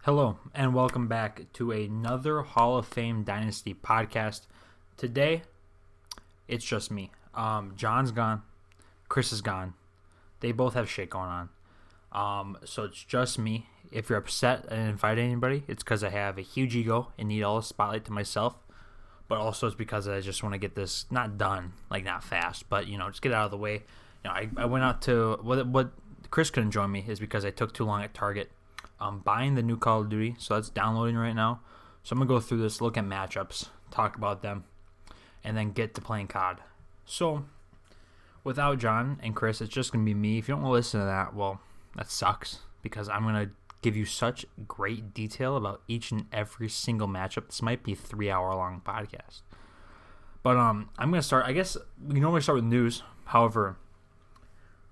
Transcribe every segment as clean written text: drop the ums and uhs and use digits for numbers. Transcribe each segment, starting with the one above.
Hello, and welcome back to another Hall of Fame Dynasty podcast. Today, it's just me. John's gone. Chris is gone. They both have shit going on. So it's just me. If you're upset I didn't invite anybody, it's because I have a huge ego and need all the spotlight to myself. But also it's because I just want to get this not done, like not fast, but just get it out of the way. I went out to what Chris couldn't join me is because I took too long at Target. I'm buying the new Call of Duty, so that's downloading right now. So I'm going to go through this, look at matchups, talk about them, and then get to playing COD. So, without John and Chris, it's just going to be me. If you don't want to listen to that, well, that sucks, because I'm going to give you such great detail about each and every single matchup. This might be a 3-hour-long podcast. But I'm going to start, I guess, we normally start with news. However,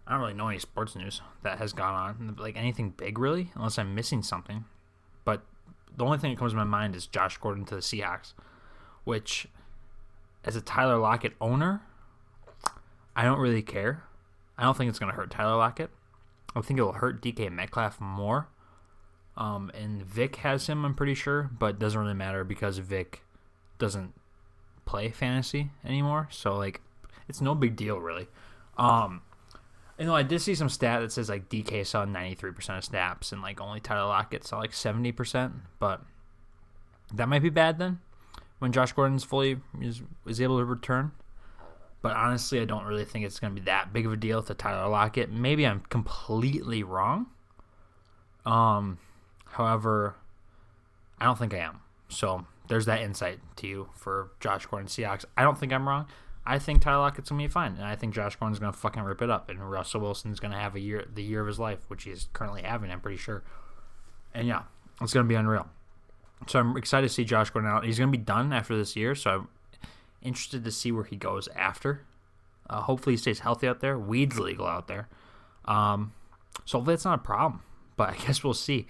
I don't really know any sports news that has gone on, like anything big really, unless I'm missing something. But the only thing that comes to my mind is Josh Gordon to the Seahawks, which, as a Tyler Lockett owner, I don't really care. I don't think it's going to hurt Tyler Lockett. I think it will hurt DK Metcalf more. And Vic has him, I'm pretty sure, but it doesn't really matter because Vic doesn't play fantasy anymore. So, it's no big deal, really. I did see some stat that says DK saw 93% of snaps and only Tyler Lockett saw 70%, but that might be bad then when Josh Gordon's fully is able to return. But honestly, I don't really think it's going to be that big of a deal to Tyler Lockett. Maybe I'm completely wrong. However, I don't think I am. So there's that insight to you for Josh Gordon Seahawks. I don't think I'm wrong. I think Tyler Lockett's going to be fine, and I think Josh Gordon's going to fucking rip it up, and Russell Wilson's going to have the year of his life, which he is currently having, I'm pretty sure. And yeah, it's going to be unreal. So I'm excited to see Josh Gordon out. He's going to be done after this year, so I'm interested to see where he goes after. Hopefully he stays healthy out there. Weed's legal out there. So hopefully that's not a problem, but I guess we'll see.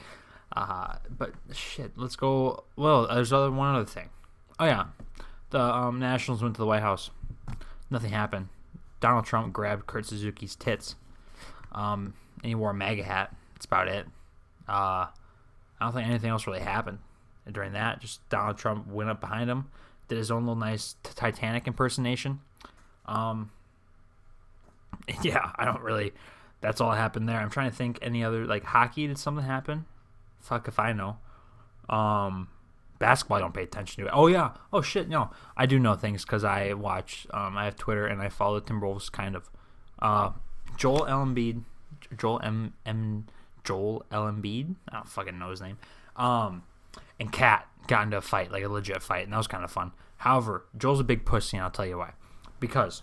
But shit, let's go. Well, there's one other thing. Oh yeah, the Nationals went to the White House. Nothing happened. Donald Trump grabbed Kurt Suzuki's tits. And he wore a MAGA hat. That's about it. I don't think anything else really happened during that. Just Donald Trump went up behind him, did his own little nice Titanic impersonation. Yeah, I don't really. That's all that happened there. I'm trying to think any other, hockey, did something happen? Fuck if I know. Basketball, I don't pay attention to it. Oh, yeah. Oh, shit, no. I do know things because I watch, I have Twitter, and I follow the Timberwolves, kind of. Joel Embiid. I don't fucking know his name. And Kat got into a fight, a legit fight, and that was kind of fun. However, Joel's a big pussy, and I'll tell you why. Because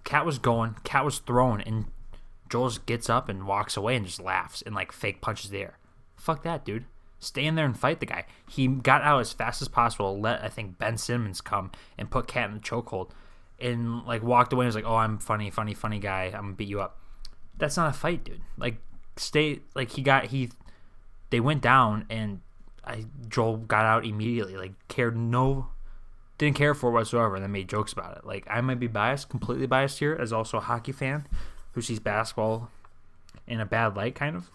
Kat was throwing, and Joel just gets up and walks away and just laughs and, fake punches the air. Fuck that, dude. Stay in there and fight the guy. He got out as fast as possible, let, I think, Ben Simmons come and put Kat in the chokehold and, walked away and was like, oh, I'm funny guy. I'm going to beat you up. That's not a fight, dude. They went down and Joel got out immediately. Didn't care for it whatsoever and then made jokes about it. I might be biased, completely biased here as also a hockey fan who sees basketball in a bad light, kind of.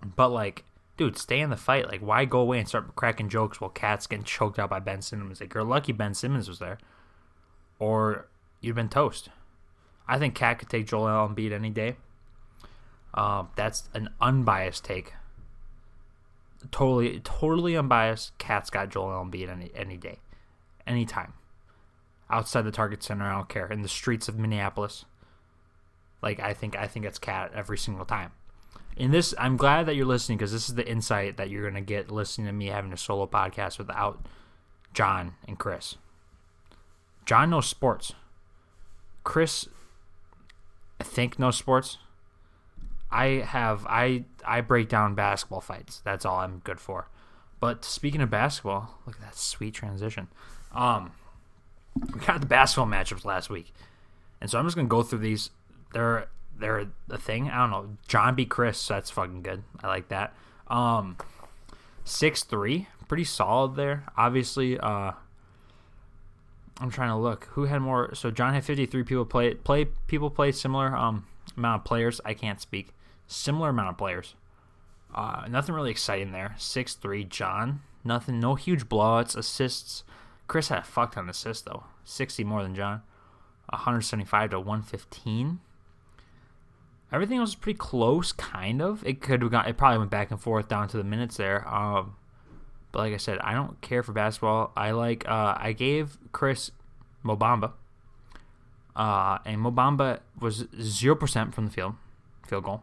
But, dude, stay in the fight. Why go away and start cracking jokes while Kat's getting choked out by Ben Simmons? You're lucky Ben Simmons was there. Or you'd been toast. I think Kat could take Joel Embiid any day. That's an unbiased take. Totally unbiased. Kat's got Joel Embiid any day. Anytime. Outside the Target Center, I don't care. In the streets of Minneapolis. I think it's Kat every single time. In this, I'm glad that you're listening because this is the insight that you're going to get listening to me having a solo podcast without John and Chris. John knows sports. Chris, I think, knows sports. I break down basketball fights. That's all I'm good for. But speaking of basketball, look at that sweet transition. We got the basketball matchups last week. And so I'm just going to go through these. They're a thing. I don't know. John beat Chris, so that's fucking good. I like that. 6-3, pretty solid there. Obviously, I'm trying to look who had more. So John had 53 people play similar amount of players. I can't speak. Similar amount of players. Nothing really exciting there. 6'3", John. Nothing. No huge blowouts. Assists. Chris had a fuck ton of assists, though. 60 more than John. 175 to 115. Everything else was pretty close, kind of. It probably went back and forth down to the minutes there. But like I said, I don't care for basketball. I gave Chris Mobamba. And Mobamba was 0% from the field goal.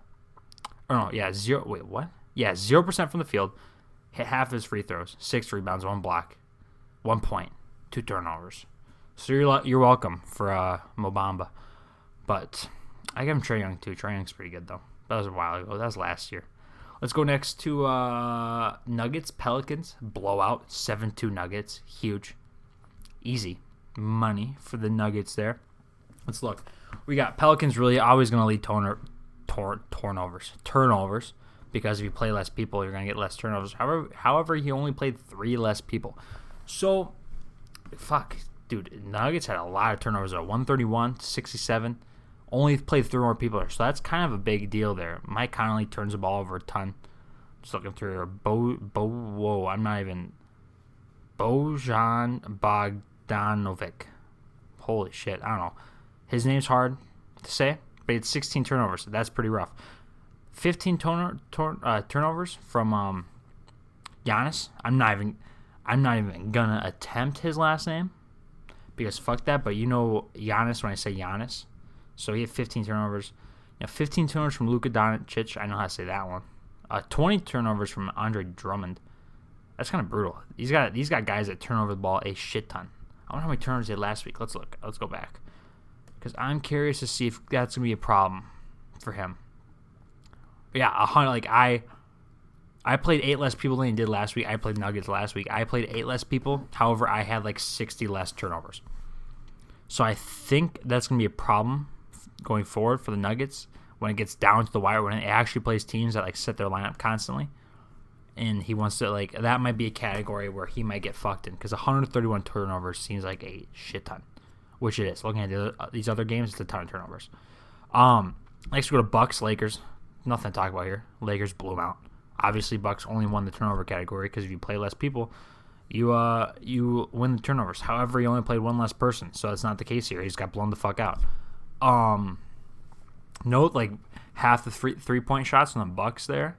Or no, yeah, 0. Wait, what? Yeah, 0% from the field. Hit half of his free throws. 6 rebounds, 1 block, 1 point, 2 turnovers. So you're welcome for Mobamba. But I give him Trae Young too. Trae Young's pretty good though. That was a while ago. That was last year. Let's go next to Nuggets, Pelicans. Blowout, 7-2 Nuggets. Huge. Easy money for the Nuggets there. Let's look. We got Pelicans really always going to lead turnovers. Because if you play less people, you're going to get less turnovers. However, he only played 3 less people. So, fuck. Dude, Nuggets had a lot of turnovers there. 131 to 67. Only played 3 more people there. So that's kind of a big deal there. Mike Conley turns the ball over a ton. Just looking through here. Bojan Bogdanovic. Holy shit. I don't know. His name's hard to say, but it's 16 turnovers. So that's pretty rough. 15 turnovers from Giannis. I'm not even gonna attempt his last name because fuck that. But you know Giannis when I say Giannis. So he had 15 turnovers. 15 turnovers from Luka Doncic. I know how to say that one. 20 turnovers from Andre Drummond. That's kind of brutal. These got guys that turn over the ball a shit ton. I wonder how many turnovers they had last week. Let's look. Let's go back because I'm curious to see if that's gonna be a problem for him. But yeah, 100. Like I played 8 less people than he did last week. I played Nuggets last week. I played 8 less people. However, I had like 60 less turnovers. So I think that's going to be a problem going forward for the Nuggets when it gets down to the wire, when it actually plays teams that like set their lineup constantly. And he wants to that might be a category where he might get fucked in because 131 turnovers seems like a shit ton, which it is. Looking at these other games, it's a ton of turnovers. Next we go to Bucks, Lakers. Nothing to talk about here. Lakers blew them out. Obviously, Bucks only won the turnover category because if you play less people, you win the turnovers. However, he only played 1 less person, so that's not the case here. He just got blown the fuck out. Note like half the three-point shots from the Bucks there.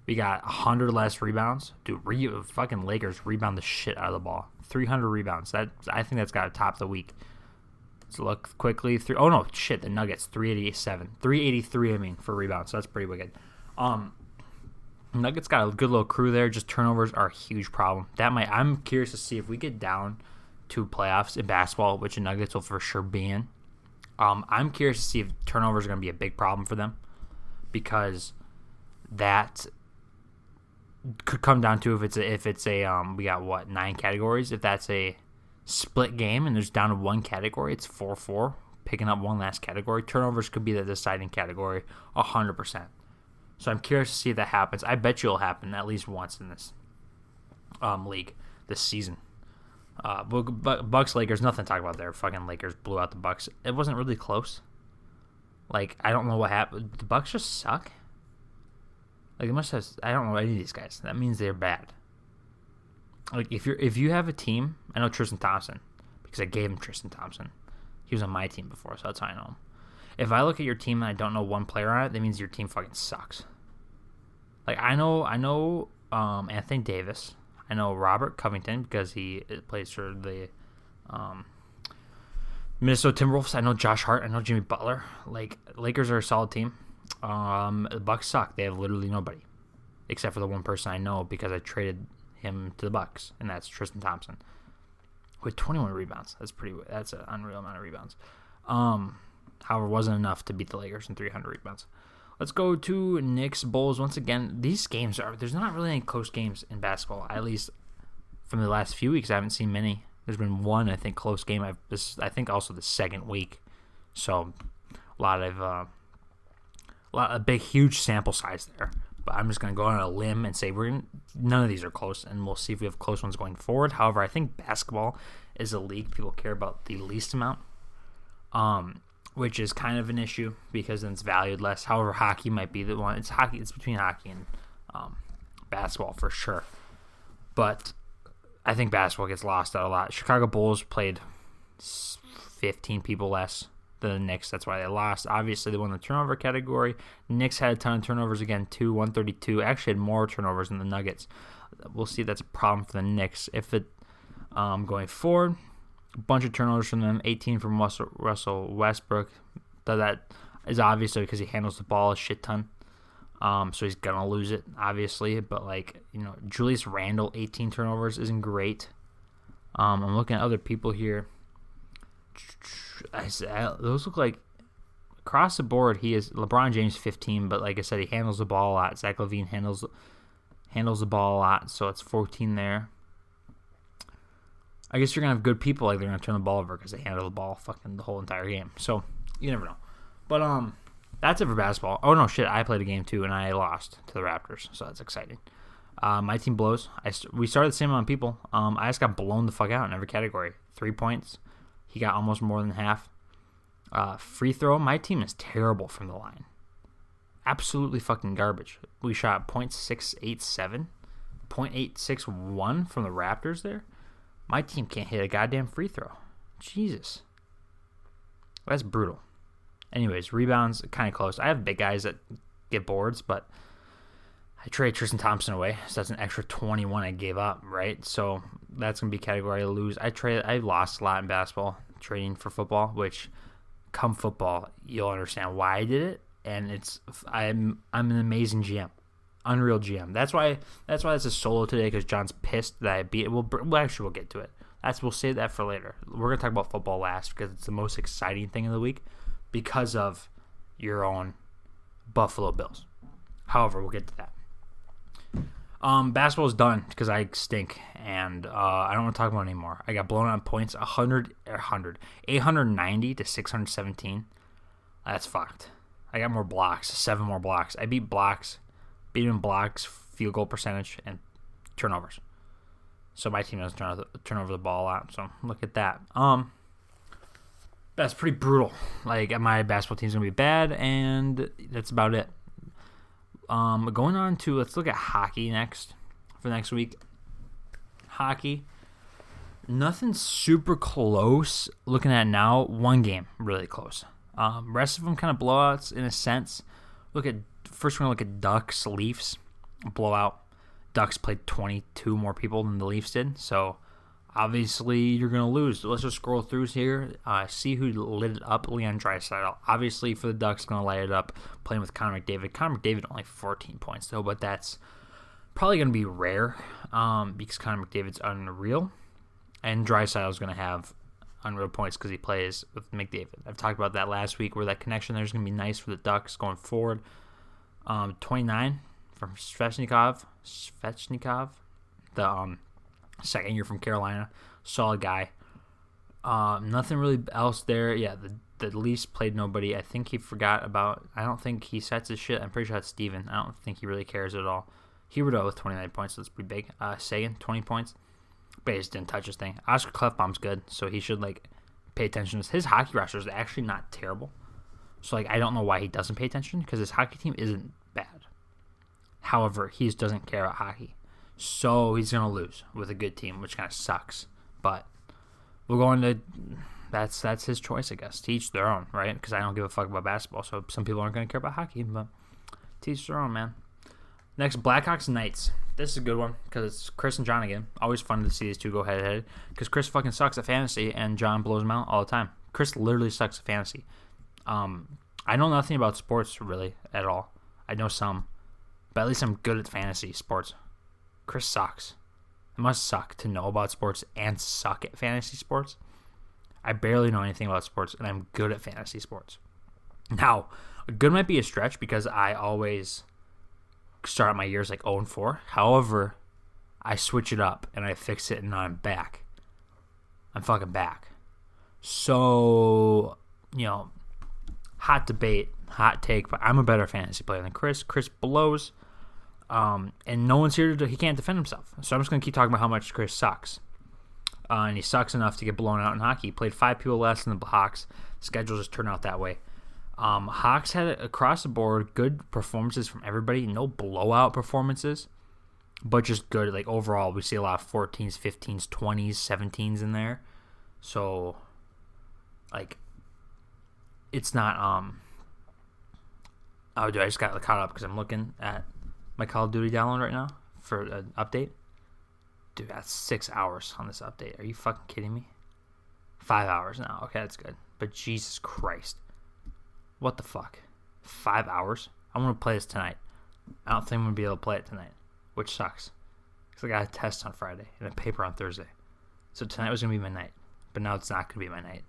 We got 100 less rebounds. Dude, fucking Lakers rebound the shit out of the ball. 300 rebounds. I think that's got to top the week. Let's look quickly through. Oh no, shit! The Nuggets 383. For rebounds. So that's pretty wicked. Nuggets got a good little crew there. Just turnovers are a huge problem. I'm curious to see if we get down to playoffs in basketball, which the Nuggets will for sure be in. I'm curious to see if turnovers are going to be a big problem for them because that could come down to if it's a we got 9 categories. If that's a split game and there's down to 1 category, it's 4-4, picking up 1 last category. Turnovers could be the deciding category 100%. So I'm curious to see if that happens. I bet you it'll happen at least once in this league this season. Bucks, Lakers, nothing to talk about there. Fucking Lakers blew out the Bucks. It wasn't really close. Like, I don't know what happened. The Bucks just suck. Like, it must have. I don't know any of these guys. That means they're bad. Like, if you have a team, I know Tristan Thompson because I gave him Tristan Thompson. He was on my team before, so that's how I know him. If I look at your team and I don't know one player on it, that means your team fucking sucks. Like, I know Anthony Davis. I know Robert Covington because he plays for the Minnesota Timberwolves. I know Josh Hart. I know Jimmy Butler. Like, Lakers are a solid team. The Bucks suck. They have literally nobody except for the one person I know because I traded him to the Bucks, and that's Tristan Thompson with 21 rebounds. That's an unreal amount of rebounds. However, wasn't enough to beat the Lakers in 300 rebounds. Let's go to Knicks Bulls once again. These games there's not really any close games in basketball. At least from the last few weeks, I haven't seen many. There's been one, I think, close game. I think also the second week. So a big, huge sample size there. But I'm just going to go on a limb and say none of these are close, and we'll see if we have close ones going forward. However, I think basketball is a league people care about the least amount, which is kind of an issue because then it's valued less. However, hockey might be the one. It's hockey. It's between hockey and Basketball for sure. But I think basketball gets lost out a lot. Chicago Bulls played 15 people less than the Knicks. That's why they lost. Obviously, they won the turnover category. Knicks had a ton of turnovers again, too, 132. Actually had more turnovers than the Nuggets. We'll see if that's a problem for the Knicks. If it going forward, a bunch of turnovers from them, 18 from Russell Westbrook. That is obviously because he handles the ball a shit ton. So he's going to lose it, obviously. But, Julius Randle, 18 turnovers isn't great. I'm looking at other people here. Those look like, across the board, he is LeBron James, 15. But, like I said, he handles the ball a lot. Zach LaVine handles the ball a lot. So it's 14 there. I guess you're going to have good people. They're going to turn the ball over because they handle the ball fucking the whole entire game. So, you never know. But, that's it for basketball. Oh, no, shit. I played a game, too, and I lost to the Raptors, so that's exciting. My team blows. We started the same amount of people. I just got blown the fuck out in every category. 3 points. He got almost more than half. Free throw. My team is terrible from the line. Absolutely fucking garbage. We shot .687, .861 from the Raptors there. My team can't hit a goddamn free throw. Jesus. That's brutal. Anyways, rebounds, kind of close. I have big guys that get boards, but I trade Tristan Thompson away, so that's an extra 21 I gave up, right? So that's going to be a category I lose. I lost a lot in basketball, trading for football, which come football, you'll understand why I did it, and I'm an amazing GM. Unreal GM. That's why it's a solo today, because John's pissed that I beat it. We'll get to it. We'll save that for later. We're going to talk about football last, because it's the most exciting thing of the week. Because of your own Buffalo Bills. However, we'll get to that. Basketball is done because I stink, and I don't want to talk about it anymore. I got blown out on points, 890 to 617. That's fucked. I got more blocks, 7 more blocks. I beat him in blocks, field goal percentage, and turnovers. So my team doesn't turn over the ball a lot. So look at that. That's pretty brutal. My basketball team's going to be bad, and that's about it. Going on to, let's look at hockey next, for next week. Hockey, nothing super close looking at now. One game, really close. Rest of them kind of blowouts in a sense. First we're going to look at Ducks, Leafs, blowout. Ducks played 22 more people than the Leafs did, so obviously, you're going to lose. Let's just scroll through here. See who lit it up. Leon Draisaitl. Obviously, for the Ducks, going to light it up. Playing with Connor McDavid. Connor McDavid only 14 points, though, but that's probably going to be rare because Connor McDavid's unreal. And Draisaitl is going to have unreal points because he plays with McDavid. I've talked about that last week where that connection there is going to be nice for the Ducks going forward. 29 from Svechnikov. The second year from Carolina. Solid guy. Nothing really else there. Yeah, the Leafs played nobody. I think he forgot about... I don't think he sets his shit. I'm pretty sure that's Steven. I don't think he really cares at all. Huberdeau with 29 points. So that's pretty big. Sagan, 20 points. But he just didn't touch his thing. Oscar Klefbom's good, so he should pay attention. His hockey roster is actually not terrible. So I don't know why he doesn't pay attention, because his hockey team isn't bad. However, he just doesn't care about hockey. So he's going to lose with a good team, which kind of sucks. But we're going to... That's his choice, I guess. To each their own, right? Because I don't give a fuck about basketball, so some people aren't going to care about hockey, but to each their own, man. Next, Blackhawks Knights. This is a good one because it's Chris and John again. Always fun to see these two go head-to-head because Chris fucking sucks at fantasy and John blows him out all the time. Chris literally sucks at fantasy. I know nothing about sports, really, at all. I know some, but at least I'm good at fantasy sports. Chris sucks. It must suck to know about sports and suck at fantasy sports. I barely know anything about sports, and I'm good at fantasy sports. Now, good might be a stretch because I always start my years 0-4. However, I switch it up, and I fix it, and now I'm back. I'm fucking back. So, hot debate, hot take, but I'm a better fantasy player than Chris. Chris blows. And no one's here he can't defend himself. So I'm just going to keep talking about how much Chris sucks. And he sucks enough to get blown out in hockey. He played 5 people less than the Hawks. Schedule just turned out that way. Hawks had across the board good performances from everybody. No blowout performances, but just good. Like overall, we see a lot of 14s, 15s, 20s, 17s in there. So, like, it's not. Oh, dude, I just got caught up because I'm looking at my Call of Duty download right now for an update. Dude, that's 6 hours on this update. Are you fucking kidding me? 5 hours now. Okay, that's good. But Jesus Christ. What the fuck? 5 hours? I want to play this tonight. I don't think I'm going to be able to play it tonight, which sucks. Because I got a test on Friday and a paper on Thursday. So tonight was going to be my night. But now it's not going to be my night.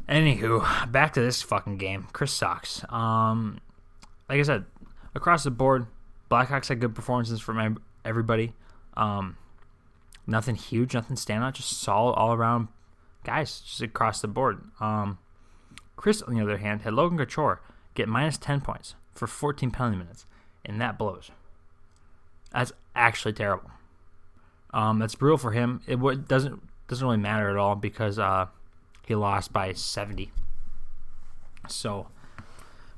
Anywho, back to this fucking game. Chris sucks. Like I said, across the board, Blackhawks had good performances from everybody. Nothing huge, nothing standout, just solid all around guys, just across the board. Chris, on the other hand, had Logan Couture get minus 10 points for 14 penalty minutes, and that blows. That's actually terrible. That's brutal for him. It doesn't really matter at all because he lost by 70. So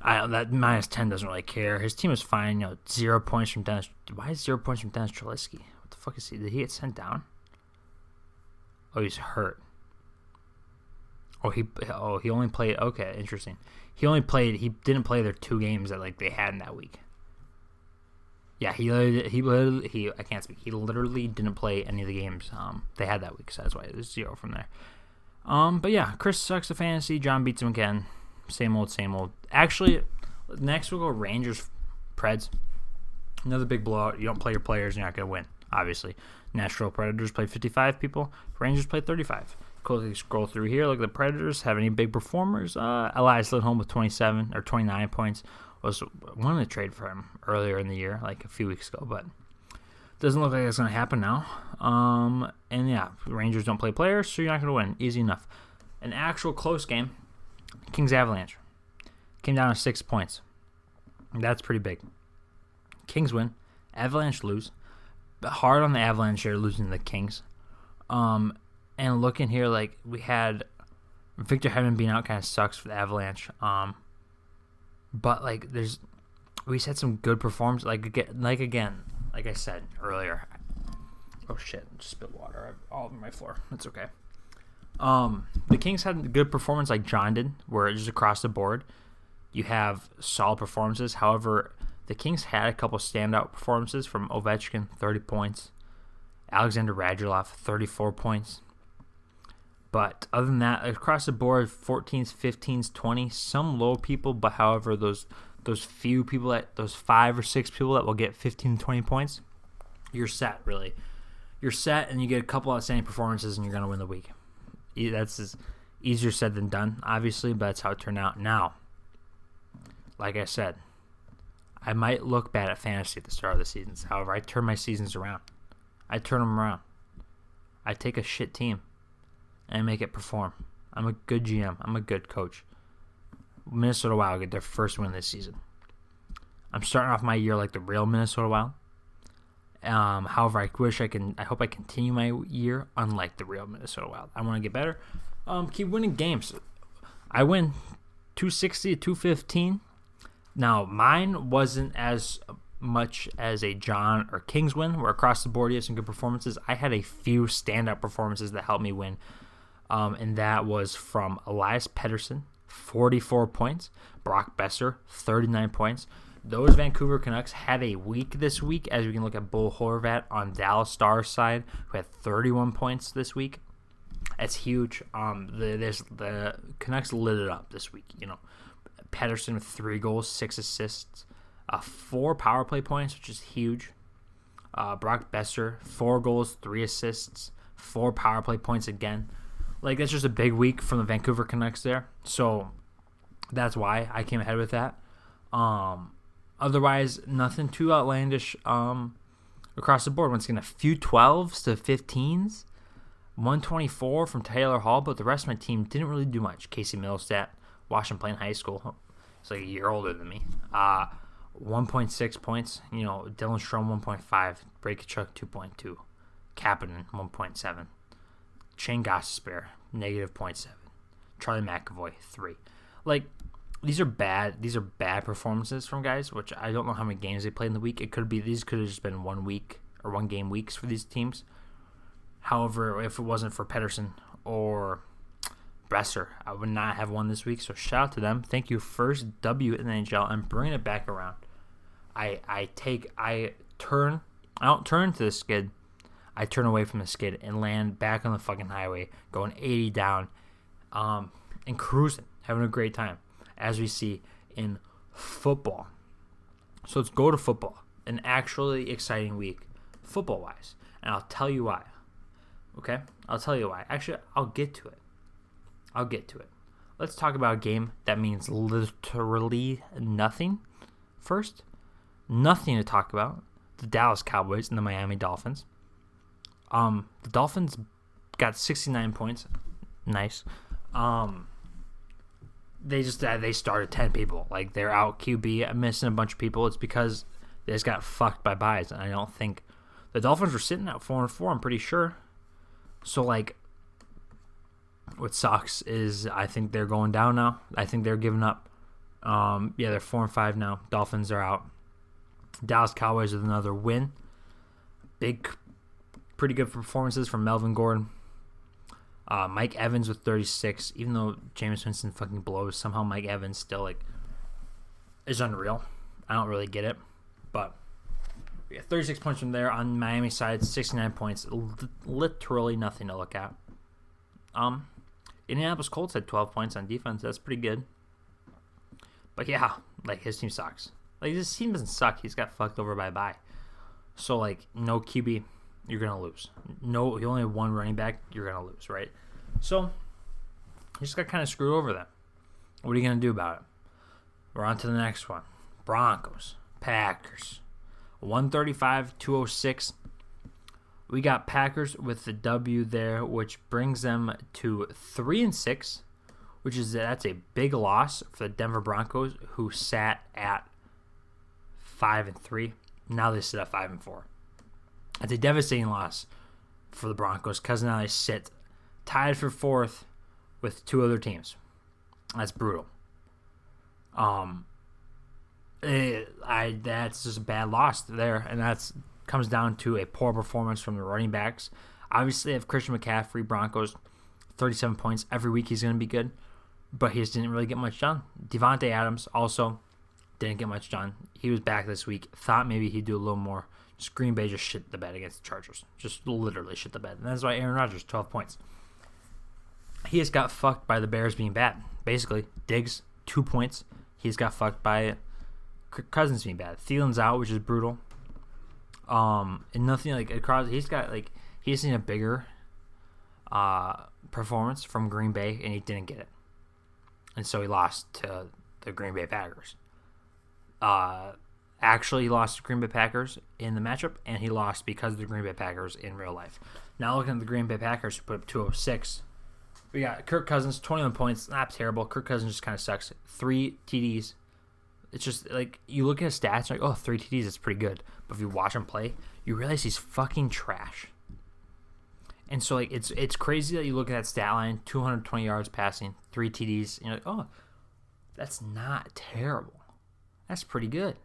that minus 10 doesn't really care. His team is fine. 0 points from Dennis. Why is 0 points from Dennis Trubisky? What the fuck is he? Did he get sent down? Oh, he's hurt. He only played. Okay, interesting. He didn't play their 2 games that they had in that week. Yeah, he I can't speak. He literally didn't play any of the games they had that week, so that's why it was 0 from there. But yeah, Chris sucks at fantasy. John beats him again. Same old, same old. Actually, next we'll go Rangers Preds. Another big blowout. You don't play your players, you're not going to win, obviously. Nashville Predators played 55 people. Rangers played 35. Quickly scroll through here. Look at the Predators. Have any big performers? Elias Lindholm with 27 or 29 points. Was wanting to trade for him earlier in the year, like a few weeks ago, but doesn't look like it's going to happen now. And yeah, Rangers don't play players, so you're not going to win. Easy enough. An actual close game. Kings Avalanche came down to 6 points. That's pretty big. Kings win. Avalanche lose. But hard on the Avalanche here, losing to the Kings. And looking here, we had Victor Hedman being out kind of sucks for the Avalanche. But we had some good performances. Like I said earlier. Oh shit! Just spilled water all over my floor. That's okay. The Kings had a good performance like John did, where it's just across the board. You have solid performances. However, the Kings had a couple standout performances from Ovechkin, 30 points. Alexander Radulov, 34 points. But other than that, across the board, 14s, 15s, 20s, some low people, but however, those few people, those 5 or 6 people that will get 15, 20 points, you're set, really. You're set, and you get a couple outstanding performances, and you're going to win the week. That's easier said than done, obviously, but that's how it turned out. Now, like I said, I might look bad at fantasy at the start of the seasons. However, I turn my seasons around. I turn them around. I take a shit team and make it perform. I'm a good GM. I'm a good coach. Minnesota Wild get their first win this season. I'm starting off my year like the real Minnesota Wild. However, I hope I continue my year unlike the real Minnesota Wild. I want to get better. Keep winning games. I win 260 to 215. Now, mine wasn't as much as a John or Kings win, where across the board you have some good performances. I had a few standout performances that helped me win. And that was from Elias Pettersson, 44 points. Brock Besser, 39 points. Those Vancouver Canucks had a week this week, as we can look at Bo Horvat on Dallas Stars side, who had 31 points this week. That's huge. The Canucks lit it up this week. Pettersson with 3 goals, 6 assists, 4 power play points, which is huge. Brock Besser, 4 goals, 3 assists, 4 power play points again. That's just a big week from the Vancouver Canucks there. So that's why I came ahead with that. Otherwise, nothing too outlandish across the board. Once again, a few 12s to 15s. 124 from Taylor Hall, but the rest of my team didn't really do much. Casey Middlestat, watched him play in high school. He's like a year older than me. 1.6 points. Dylan Strome, 1.5. Braychuk, 2.2. Kapanen, 1.7. Shane Gostisbehere, -0.7. Charlie McAvoy, 3. these are bad. These are bad performances from guys, which I don't know how many games they played in the week. These could have just been 1 week or 1 game weeks for these teams. However, if it wasn't for Pedersen or Bresser, I would not have won this week. So shout out to them. Thank you. First W in the NHL and bringing it back around. I don't turn to the skid. I turn away from the skid and land back on the fucking highway, going 80 down, and cruising, having a great time, as we see in football. So let's go to football. An actually exciting week, football-wise. And I'll tell you why. Okay? I'll tell you why. Actually, I'll get to it. Let's talk about a game that means literally nothing first. Nothing to talk about. The Dallas Cowboys and the Miami Dolphins. The Dolphins got 69 points. Nice. They started 10 people. Like, they're out QB, missing a bunch of people. It's because they just got fucked by buys. And I don't think the Dolphins were sitting at 4-4. I'm pretty sure. So, like, what sucks is I think they're going down now. I think they're giving up. They're 4-5 now. Dolphins are out. Dallas Cowboys with another win. Pretty good performances from Melvin Gordon. Mike Evans with 36. Even though Jameis Winston fucking blows, somehow Mike Evans still is unreal. I don't really get it, but 36 points from there. On Miami side, 69 points. Literally nothing to look at. Indianapolis Colts had 12 points on defense. That's pretty good. But yeah, his team sucks. His team doesn't suck. He's got fucked over by a bye. So no QB, you're gonna lose. No, you only have 1 running back, you're gonna lose, right? So you just got kind of screwed over then. What are you gonna do about it? We're on to the next one. Broncos, Packers, 135-206. We got Packers with the W there, which brings them to 3-6, that's a big loss for the Denver Broncos, who sat at 5-3. Now they sit at 5-4. It's a devastating loss for the Broncos because now they sit tied for 4th with 2 other teams. That's brutal. That's just a bad loss there, and that's comes down to a poor performance from the running backs. Obviously, they have Christian McCaffrey, Broncos, 37 points. Every week he's going to be good, but he just didn't really get much done. Devontae Adams also didn't get much done. He was back this week. Thought maybe he'd do a little more. Just Green Bay just shit the bed against the Chargers. Just literally shit the bed. And that's why Aaron Rodgers, 12 points. He just got fucked by the Bears being bad. Basically, Diggs, 2 points. He just got fucked by Kirk Cousins being bad. Thielen's out, which is brutal. And nothing across. He's seen a bigger performance from Green Bay, and he didn't get it. And so he lost to the Green Bay Packers. Actually, he lost to Green Bay Packers in the matchup, and he lost because of the Green Bay Packers in real life. Now looking at the Green Bay Packers, who put up 206, we got Kirk Cousins, 21 points. Not terrible. Kirk Cousins just kind of sucks. 3 TDs. It's just you look at his stats, 3 TDs is pretty good. But if you watch him play, you realize he's fucking trash. And so it's crazy that you look at that stat line, 220 yards passing, 3 TDs, and you're like, oh, that's not terrible. That's pretty good.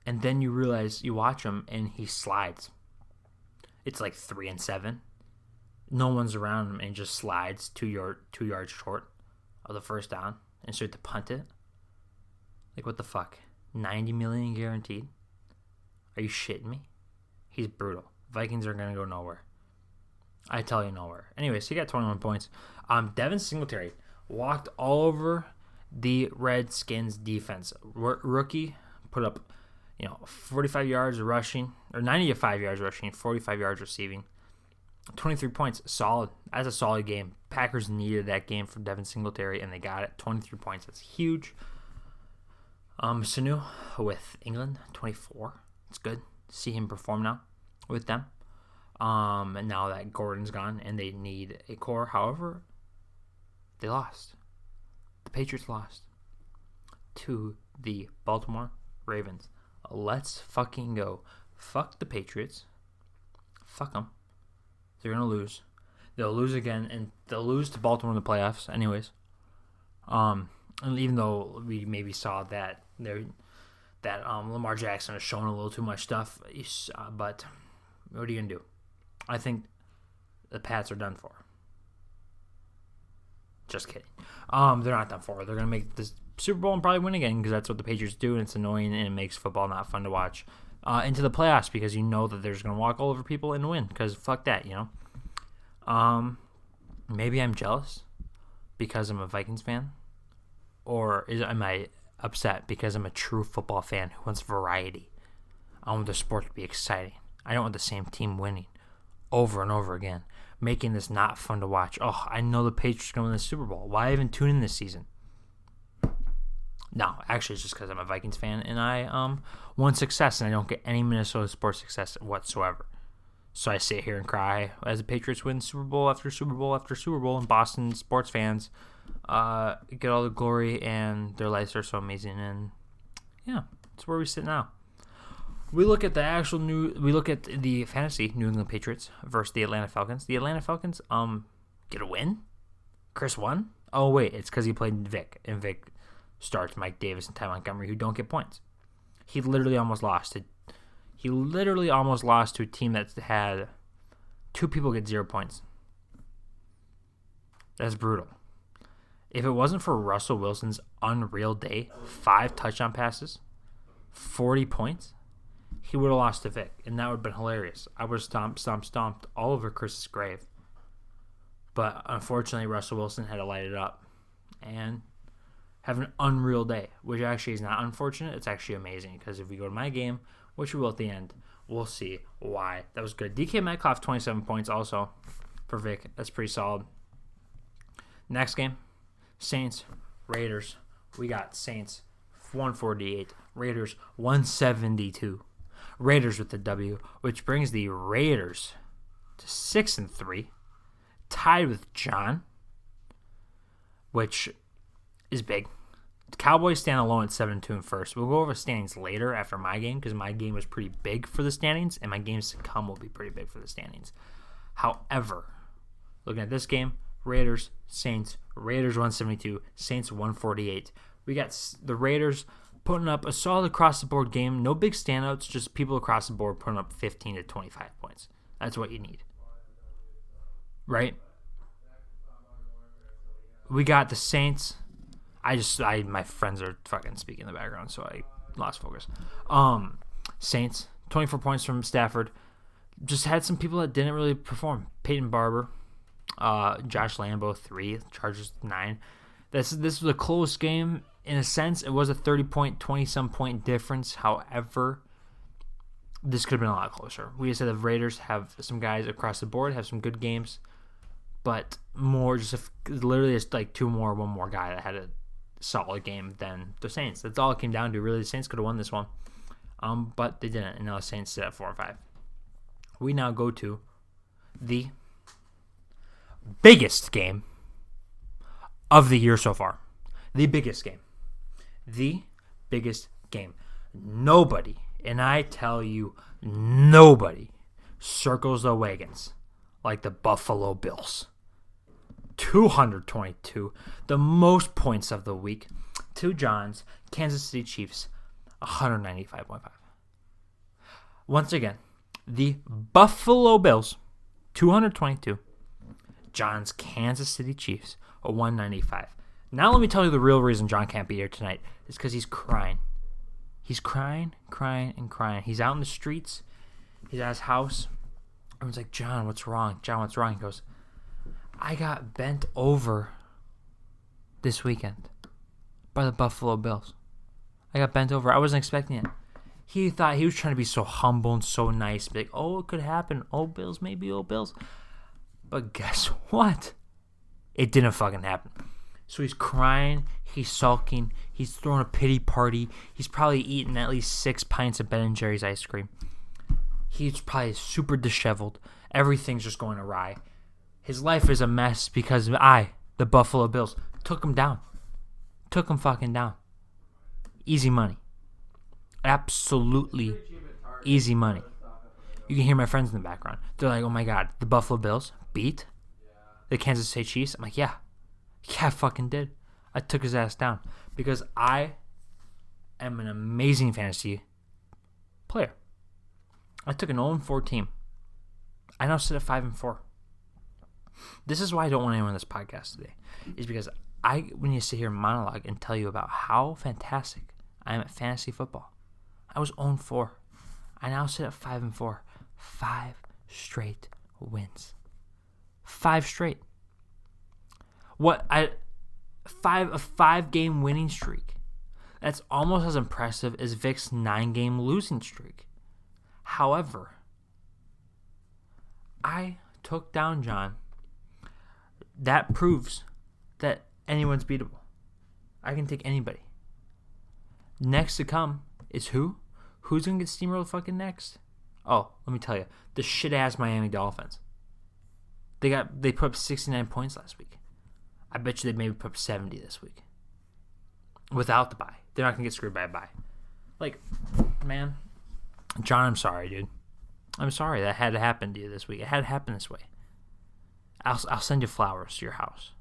And then you realize, you watch him, and he slides. It's 3-7. No one's around him, and he just slides 2 yards short of the first down, and so you have to punt it. What the fuck? $90 million guaranteed? Are you shitting me? He's brutal. Vikings are going to go nowhere. I tell you, nowhere. Anyways, he got 21 points. Devin Singletary walked all over the Redskins defense. Rookie put up 45 yards rushing, or 95 yards rushing, 45 yards receiving, 23 points. Solid. That's a solid game. Packers needed that game from Devin Singletary, and they got it. 23 points. That's huge. Sanu with England, 24. It's good to see him perform now with them. And now that Gordon's gone and they need a core. However, they lost. The Patriots lost to the Baltimore Ravens. Let's fucking go. Fuck the Patriots. Fuck them. They're going to lose. They'll lose again, and they'll lose to Baltimore in the playoffs anyways. And even though we maybe saw that Lamar Jackson has shown a little too much stuff, but what are you gonna do? I think the Pats are done for. Just kidding. They're not done for. They're gonna make this Super Bowl and probably win again because that's what the Patriots do, and it's annoying and it makes football not fun to watch. Into the playoffs because you know that they're just gonna walk all over people and win because fuck that, you know. Maybe I'm jealous because I'm a Vikings fan, or am I upset because I'm a true football fan who wants variety? I want the sport to be exciting. I don't want the same team winning over and over again, making this not fun to watch. Oh, I know the Patriots are going to win the Super Bowl. Why even tune in this season? No, actually, it's just because I'm a Vikings fan and I want success and I don't get any Minnesota sports success whatsoever. So I sit here and cry as the Patriots win Super Bowl after Super Bowl after Super Bowl, and Boston sports fans get all the glory and their lives are so amazing. And yeah, that's where we sit now. We look at the fantasy New England Patriots versus the Atlanta Falcons. The Atlanta Falcons get a win. Chris won. Oh wait, it's because he played Vic, and Vic starts Mike Davis and Ty Montgomery, who don't get points. He literally almost lost to a team that had 2 people get 0 points. That's brutal. If it wasn't for Russell Wilson's unreal day, 5 touchdown passes, 40 points, he would have lost to Vic, and that would have been hilarious. I would have stomped all over Chris's grave. But unfortunately, Russell Wilson had to light it up and have an unreal day, which actually is not unfortunate. It's actually amazing because if we go to my game, which we will at the end, we'll see why. That was good. DK Metcalf, 27 points also for Vic. That's pretty solid. Next game, Saints, Raiders. We got Saints 148, Raiders 172. Raiders with the W, which brings the Raiders to 6-3, tied with John, which is big. The Cowboys stand alone at 7-2 in first. We'll go over standings later after my game because my game was pretty big for the standings, and my games to come will be pretty big for the standings. However, looking at this game, Raiders, Saints, Raiders 172, Saints 148. We got the Raiders putting up a solid across-the-board game. No big standouts, just people across the board putting up 15 to 25 points. That's what you need. Right? We got the Saints. My friends are fucking speaking in the background, so I lost focus. Saints, 24 points from Stafford. Just had some people that didn't really perform. Peyton Barber, Josh Lambo, 3, Chargers 9. This was a close game. In a sense, it was a 30-point, 20-some point difference. However, this could have been a lot closer. We said the Raiders have some guys across the board, have some good games, but more literally just like one more guy that had a solid game than the Saints. That's all it came down to. Really, the Saints could have won this one, but they didn't, and now the Saints sit at 4-5. We now go to the biggest game of the year so far. The biggest game. The biggest game. Nobody, and I tell you, nobody circles the wagons like the Buffalo Bills. 222, the most points of the week. 2 Johns, Kansas City Chiefs, 195.5. Once again, the Buffalo Bills, 222. John's Kansas City Chiefs, 195. Now let me tell you the real reason John can't be here tonight. It's because he's crying. He's crying. He's out in the streets. He's at his house. Everyone's like, John, what's wrong? John, what's wrong? He goes, I got bent over this weekend by the Buffalo Bills. I got bent over. I wasn't expecting it. He thought he was trying to be so humble and so nice. Be like, oh, it could happen. Oh, Bills, maybe, oh, Bills. But guess what? It didn't fucking happen. So he's crying, he's sulking, he's throwing a pity party. He's probably eaten at least 6 pints of Ben & Jerry's ice cream. He's probably super disheveled. Everything's just going awry. His life is a mess because the Buffalo Bills, took him down. Took him fucking down. Easy money. Absolutely easy money. You can hear my friends in the background. They're like, oh my God, the Buffalo Bills beat the Kansas City Chiefs? I'm like, yeah. Yeah, I fucking did. I took his ass down because I am an amazing fantasy player. I took an 0-4 team. I now sit at 5-4. This is why I don't want anyone on this podcast today. Is because when you sit here and monologue and tell you about how fantastic I am at fantasy football. I was 0-4. I now sit at 5-4. 5 straight wins. 5 straight. A 5-game winning streak. That's almost as impressive as Vic's 9-game losing streak. However, I took down John. That proves that anyone's beatable. I can take anybody. Next to come is who? Who's going to get steamrolled fucking next? Oh, let me tell you. The shit-ass Miami Dolphins. They put up 69 points last week. I bet you they maybe put up 70 this week. Without the bye. They're not going to get screwed by a bye. Like, man. John, I'm sorry, dude. I'm sorry that had to happen to you this week. It had to happen this way. I'll send you flowers to your house.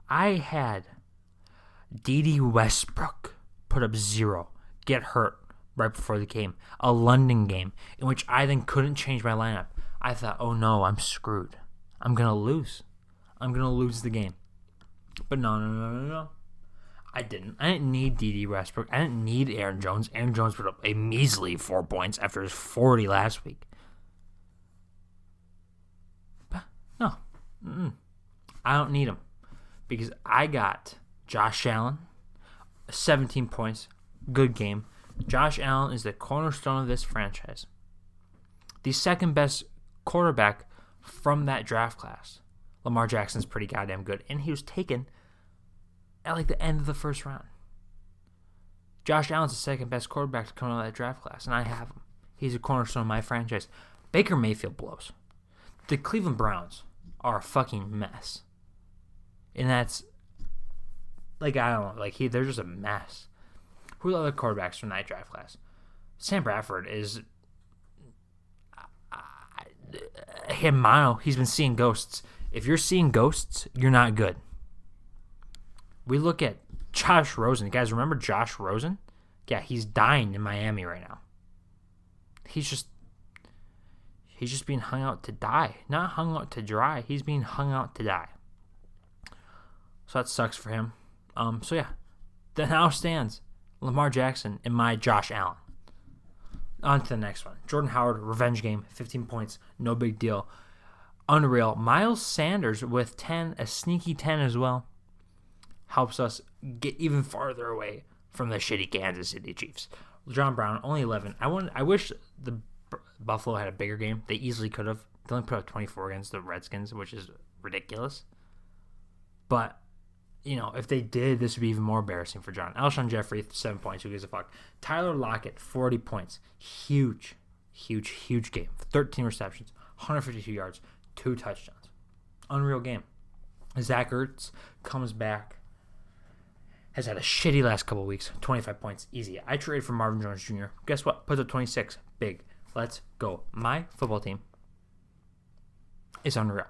I had D.D. Westbrook put up 0, get hurt right before the game. A London game in which I then couldn't change my lineup. I thought, oh no, I'm screwed. I'm going to lose. I'm going to lose the game. But no. I didn't need D.D. Westbrook. I didn't need Aaron Jones. Aaron Jones put up a measly 4 points after his 40 last week. But no. I don't need him. Because I got Josh Allen, 17 points, good game. Josh Allen is the cornerstone of this franchise. The second best quarterback from that draft class. Lamar Jackson's pretty goddamn good. And he was taken at like the end of the first round. Josh Allen's the second best quarterback to come out of that draft class, and I have him. He's a cornerstone of my franchise. Baker Mayfield blows. The Cleveland Browns are a fucking mess. And that's, like, I don't know, like, they're just a mess. Who are the other quarterbacks from that draft class? Sam Bradford is mono. He's been seeing ghosts. If you're seeing ghosts, you're not good. We look at Josh Rosen. You guys remember Josh Rosen? Yeah, he's dying in Miami right now. He's just being hung out to die. Not hung out to dry. He's being hung out to die. So that sucks for him. So yeah, that now stands Lamar Jackson and my Josh Allen. On to the next one. Jordan Howard, revenge game, 15 points, no big deal. Unreal. Miles Sanders with 10, a sneaky 10 as well. Helps us get even farther away from the shitty Kansas City Chiefs. John Brown, only 11. I wish the Buffalo had a bigger game. They easily could have. They only put up 24 against the Redskins, which is ridiculous. But, you know, if they did, this would be even more embarrassing for John. Alshon Jeffrey, 7 points. Who gives a fuck? Tyler Lockett, 40 points. Huge game. 13 receptions, 152 yards, 2 touchdowns. Unreal game. Zach Ertz comes back. Has had a shitty last couple of weeks. 25 points. Easy. I traded for Marvin Jones Jr. Guess what? Puts up 26. Big. Let's go. My football team is unreal.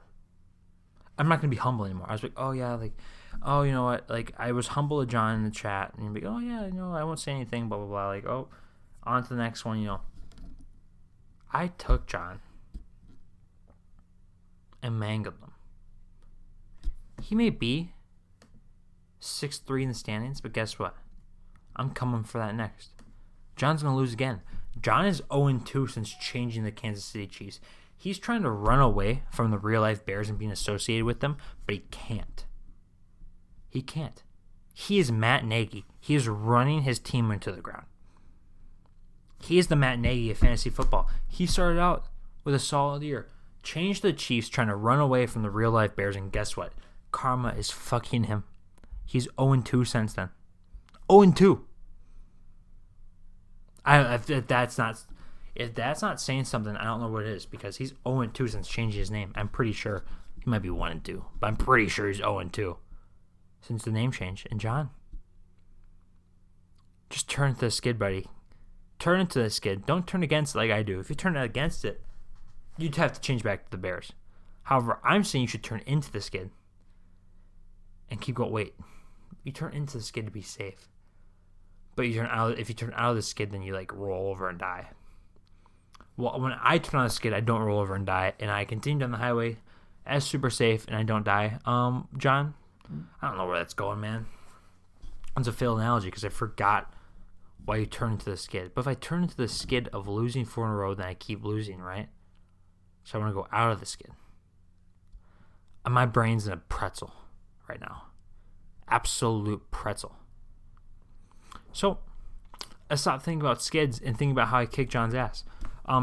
I'm not going to be humble anymore. I was like, oh, yeah, like, oh, you know what? Like, I was humble to John in the chat. And he'd be like, oh, yeah, you know, I won't say anything, blah, blah, blah. Like, oh, on to the next one, you know. I took John and mangled him. He may be 6-3 in the standings, but guess what? I'm coming for that next. John's going to lose again. John is 0-2 since changing the Kansas City Chiefs. He's trying to run away from the real-life Bears and being associated with them, but he can't. He can't. He is Matt Nagy. He is running his team into the ground. He is the Matt Nagy of fantasy football. He started out with a solid year. Changed the Chiefs, trying to run away from the real-life Bears, and guess what? Karma is fucking him. He's 0-2 since then. 0-2. If that's not saying something, I don't know what it is, because he's 0-2 since changing his name. I'm pretty sure he might be 1-2, but I'm pretty sure he's 0-2 since the name change. And John, just turn to the skid, buddy. Turn into the skid. Don't turn against it like I do. If you turn against it, you'd have to change back to the Bears. However, I'm saying you should turn into the skid and keep going. Wait, You turn into the skid to be safe. But if you turn out of the skid, then you like roll over and die. Well, when I turn on the skid, I don't roll over and die, and I continue down the highway as super safe, and I don't die. John, I don't know where that's going, man. It's a failed analogy because I forgot why you turn into the skid. But if I turn into the skid of losing 4 in a row, then I keep losing, right? So I want to go out of the skid. My brain's in a pretzel right now. Absolute pretzel. So I stopped thinking about skids and thinking about how I kicked John's ass.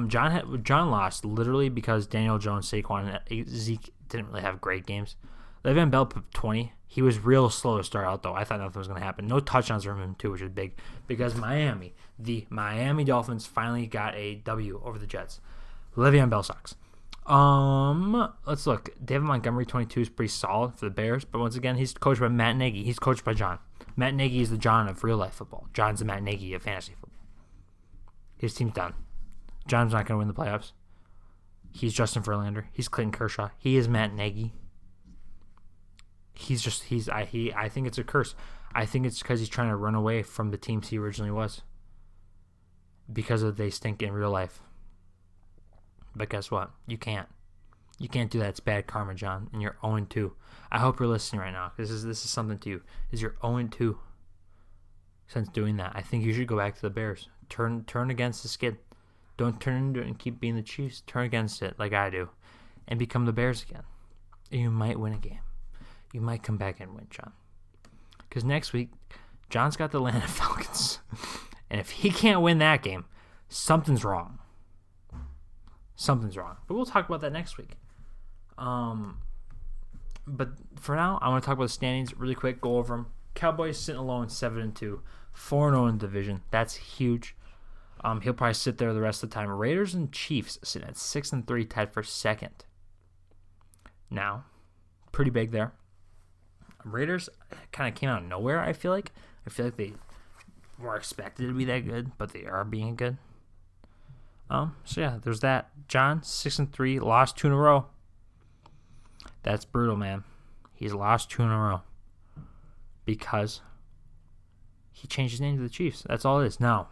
John lost literally because Daniel Jones, Saquon, and Zeke didn't really have great games. Le'Veon Bell put 20. He was real slow to start out, though. I thought nothing was going to happen. No touchdowns from him, too, which is big. Because the Miami Dolphins finally got a W over the Jets. Le'Veon Bell sucks. Let's look. David Montgomery, 22, is pretty solid for the Bears. But once again, he's coached by Matt Nagy. He's coached by John. Matt Nagy is the John of real-life football. John's the Matt Nagy of fantasy football. His team's done. John's not going to win the playoffs. He's Justin Verlander. He's Clayton Kershaw. He is Matt Nagy. I think it's a curse. I think it's because he's trying to run away from the teams he originally was. Because they stink in real life. But guess what? You can't. You can't do that. It's bad karma, John. And you're 0-2. I hope you're listening right now. This is something to you. You're 0-2 since doing that. I think you should go back to the Bears. Turn against the skid. Don't turn into it and keep being the Chiefs. Turn against it like I do. And become the Bears again. And you might win a game. You might come back and win, John. Because next week, John's got the Atlanta Falcons. And if he can't win that game, something's wrong. Something's wrong. But we'll talk about that next week. But for now, I want to talk about the standings really quick, go over them. Cowboys sitting alone 7-2, 4-0 in the division. That's huge. He'll probably sit there the rest of the time. Raiders and Chiefs sitting at 6-3, tied for second. Now, pretty big there. Raiders kind of came out of nowhere, I feel like. I feel like they were expected to be that good, but they are being good. So yeah, there's that. John, 6-3, lost 2 in a row. That's brutal, man. He's lost 2 in a row because he changed his name to the Chiefs. That's all it is. Now,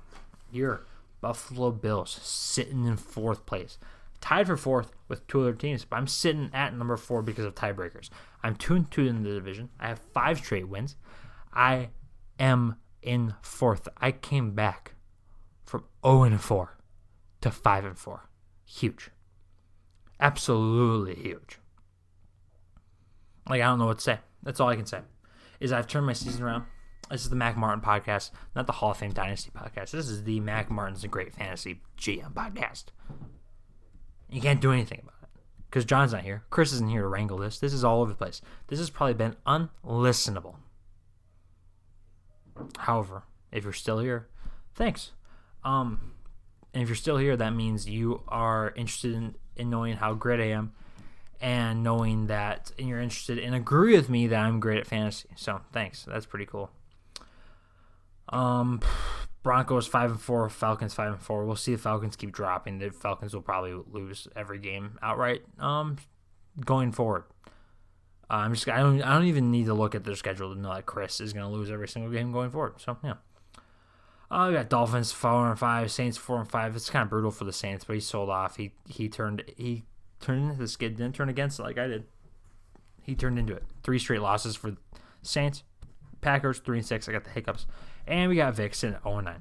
your Buffalo Bills sitting in 4th place. Tied for 4th with 2 other teams, but I'm sitting at number 4 because of tiebreakers. I'm 2-2 in the division. I have 5 straight wins. I am in 4th. I came back from 0-4 to 5-4. Huge. Absolutely huge. Like, I don't know what to say. That's all I can say. Is I've turned my season around. This is the Mac Martin podcast, not the Hall of Fame Dynasty podcast. This is the Mac Martin's a Great Fantasy GM podcast. You can't do anything about it because John's not here. Chris isn't here to wrangle this. This is all over the place. This has probably been unlistenable. However, if you're still here, thanks. And if you're still here, that means you are interested in knowing how great I am and knowing that, and you're interested and agree with me that I'm great at fantasy. So thanks. That's pretty cool. Broncos 5-4, Falcons 5-4. We'll see if Falcons keep dropping. The Falcons will probably lose every game outright. Going forward, I don't even need to look at their schedule to know that Chris is going to lose every single game going forward. So yeah. We got Dolphins 4-5, Saints 4-5. It's kind of brutal for the Saints, but he sold off. He turned into the skid, didn't turn against it like I did. He turned into it. 3 straight losses for Saints. Packers 3-6. I got the hiccups. And we got Vic sitting at 0-9.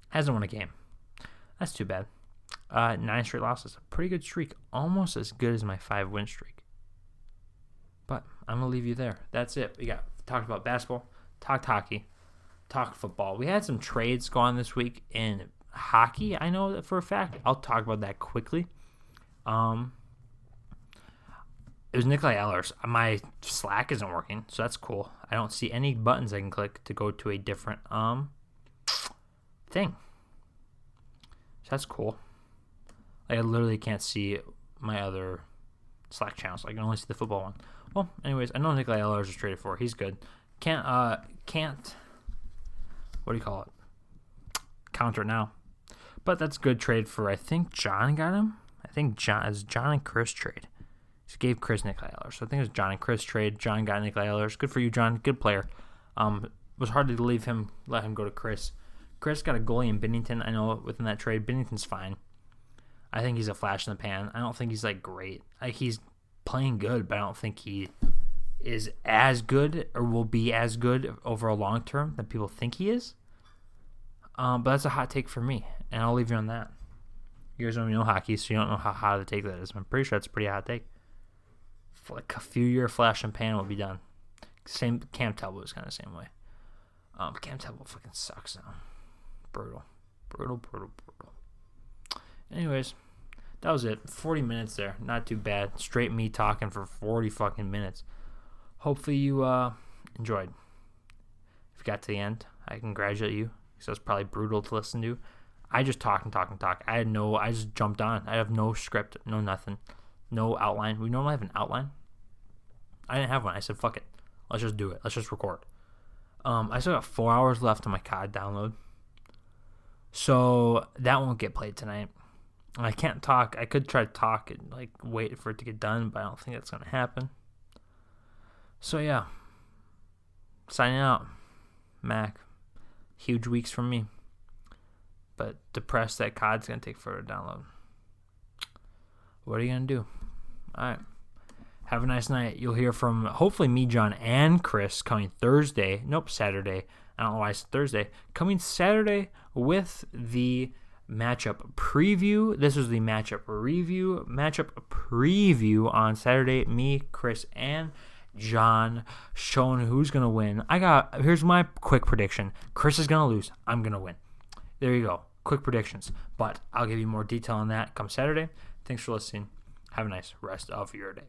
Hasn't won a game. That's too bad. 9 straight losses. A pretty good streak. Almost as good as my 5-win streak. But I'm going to leave you there. That's it. We talked about basketball, talked hockey, talked football. We had some trades go on this week in hockey. I know that for a fact. I'll talk about that quickly. It was Nikolai Ehlers. My Slack isn't working, so that's cool. I don't see any buttons I can click to go to a different thing. So that's cool. Like, I literally can't see my other Slack channels. I can only see the football one. Well, anyways, I know Nikolai Ehlers is traded for. He's good. Can't what do you call it? Counter it now. But that's good trade for, I think John got him. I think John and Chris trade. He gave Chris Nikolai Ehlers. So I think it was John and Chris trade. John got Nikolai Ehlers. Good for you, John. Good player. was hard to let him go to Chris. Chris got a goalie in Binnington. I know within that trade, Binnington's fine. I think he's a flash in the pan. I don't think he's like great. He's playing good, but I don't think he is as good or will be as good over a long term than people think he is. But that's a hot take for me, and I'll leave you on that. You guys don't even know hockey, so you don't know how hot a take that is. I'm pretty sure it's a pretty hot take. For like a few year flash and pan will be done. Same Cam Talbot was kind of the same way. Cam Talbot fucking sucks now. Brutal. Anyways, that was it. 40 minutes there. Not too bad. Straight me talking for 40 fucking minutes. Hopefully you enjoyed. If you got to the end, I congratulate you. Because that was probably brutal to listen to. I just talk. I just jumped on. I have no script, no nothing. No outline. We normally have an outline. I didn't have one. I said, fuck it. Let's just do it. Let's just record. I still got 4 hours left on my COD download. So that won't get played tonight. I can't talk. I could try to talk and like wait for it to get done, but I don't think that's going to happen. So yeah. Signing out. Mac. Huge weeks from me. But depressed that COD's going to take forever to download. What are you going to do? Alright. Have a nice night. You'll hear from hopefully me, John, and Chris coming Thursday. Nope, Saturday. I don't know why I said Thursday. Coming Saturday with the matchup preview. This was the matchup preview on Saturday. Me, Chris, and John showing who's going to win. Here's my quick prediction. Chris is going to lose. I'm going to win. There you go. Quick predictions. But I'll give you more detail on that come Saturday. Thanks for listening. Have a nice rest of your day.